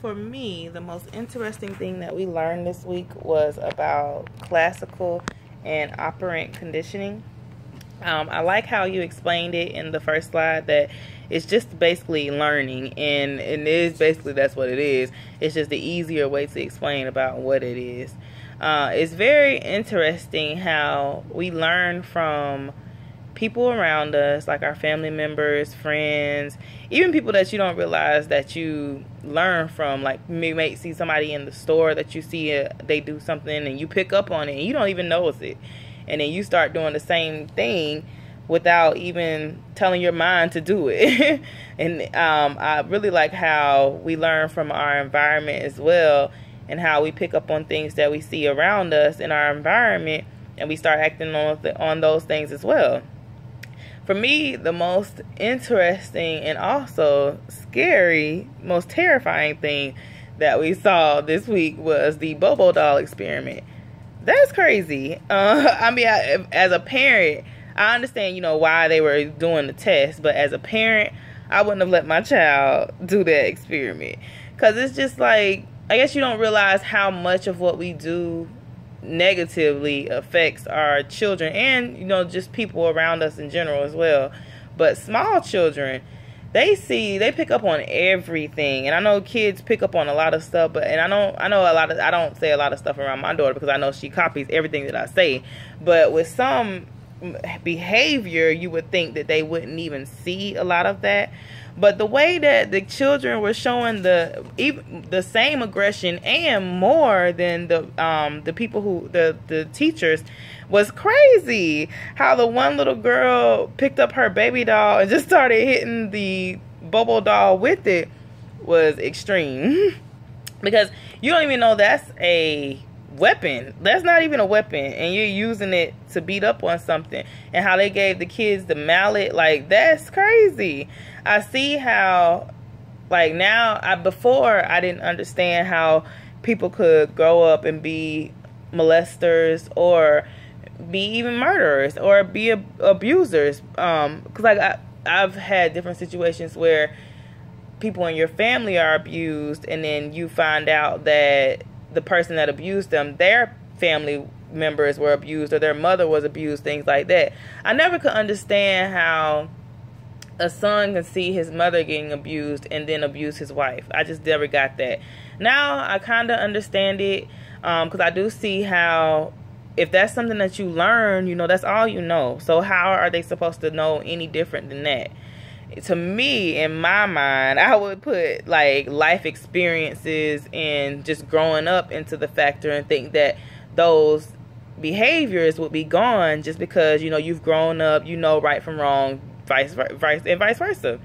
for me, the most interesting thing that we learned this week was about classical and operant conditioning. I like how you explained it in the first slide that it's just basically learning, and it is basically that's what it is. It's just the easier way to explain about what it is. It's very interesting how we learn from people around us, like our family members, friends, even people that you don't realize that you learn from. Like you may see somebody in the store that you see they do something and you pick up on it and you don't even notice it, and then you start doing the same thing without even telling your mind to do it. And I really like how we learn from our environment as well, and how we pick up on things that we see around us in our environment and we start acting on those things as well. For me, the most interesting and also scary, most terrifying thing that we saw this week was the Bobo doll experiment. That's crazy. As a parent, I understand, why they were doing the test, but as a parent, I wouldn't have let my child do that experiment. Because it's just like, I guess you don't realize how much of what we do negatively affects our children and just people around us in general as well. But small children, they pick up on everything, and I know kids pick up on a lot of stuff, but I don't say a lot of stuff around my daughter because I know she copies everything that I say. But with some behavior, you would think that they wouldn't even see a lot of that. But the way that the children were showing the same aggression and more than the people the teachers was crazy. How the one little girl picked up her baby doll and just started hitting the Bobo doll with it was extreme. Because you don't even know that's a weapon. That's not even a weapon, and you're using it to beat up on something. And how they gave the kids the mallet, like, that's crazy. I see how, like, now, before I didn't understand how people could grow up and be molesters or be even murderers or be abusers. Because like I've had different situations where people in your family are abused, and then you find out that the person that abused them, their family members were abused or their mother was abused, things like that. I never could understand how a son can see his mother getting abused and then abuse his wife. I just never got that. Now I kind of understand it, because I do see how if that's something that you learn, that's all you know. So how are they supposed to know any different than that? To me, in my mind, I would put like life experiences and just growing up into the factor, and think that those behaviors would be gone just because you've grown up, right from wrong, vice versa.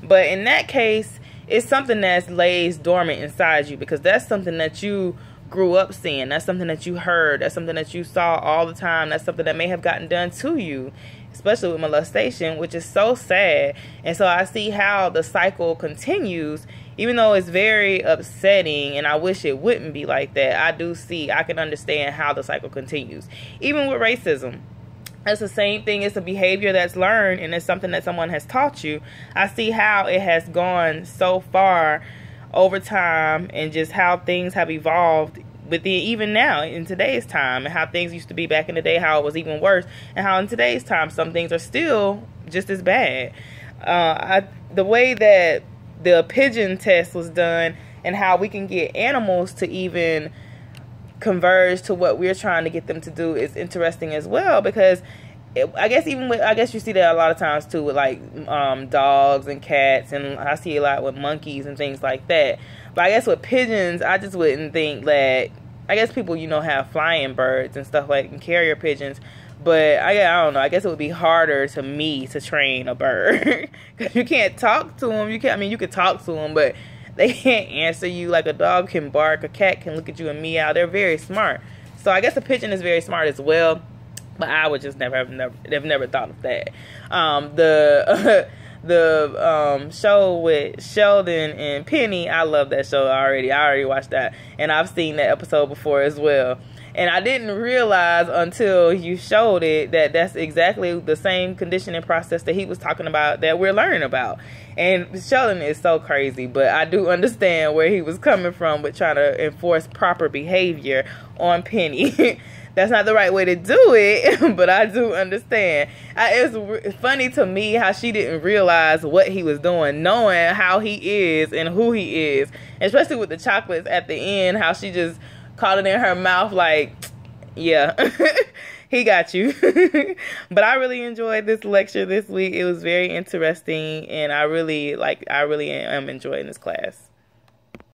But in that case, it's something that lays dormant inside you, because that's something that you grew up seeing. That's something that you heard. That's something that you saw all the time. That's something that may have gotten done to you, especially with molestation, which is so sad. And so I see how the cycle continues, even though it's very upsetting, and I wish it wouldn't be like that. I can understand how the cycle continues. Even with racism, that's the same thing. It's a behavior that's learned, and it's something that someone has taught you. I see how it has gone so far over time, and just how things have evolved with it, even now in today's time, and how things used to be back in the day, how it was even worse, and how in today's time some things are still just as bad. The way that the pigeon test was done, and how we can get animals to even converge to what we're trying to get them to do, is interesting as well. Because I guess you see that a lot of times too with like dogs and cats, and I see a lot with monkeys and things like that. But I guess with pigeons, I just wouldn't think that. I guess people have flying birds and stuff like, and carrier pigeons. But I don't know. I guess it would be harder to me to train a bird, because you can't talk to them. You can talk to them, but they can't answer you. Like a dog can bark, a cat can look at you and meow. They're very smart. So I guess a pigeon is very smart as well. But I would just never thought of that. The show with Sheldon and Penny, I love that show already. I already watched that, and I've seen that episode before as well. And I didn't realize until you showed it that that's exactly the same conditioning process that he was talking about that we're learning about. And Sheldon is so crazy, but I do understand where he was coming from with trying to enforce proper behavior on Penny. That's not the right way to do it, but I do understand. It's funny to me how she didn't realize what he was doing, knowing how he is and who he is, especially with the chocolates at the end, how she just caught it in her mouth like, yeah, he got you. But I really enjoyed this lecture this week. It was very interesting, and I really am enjoying this class.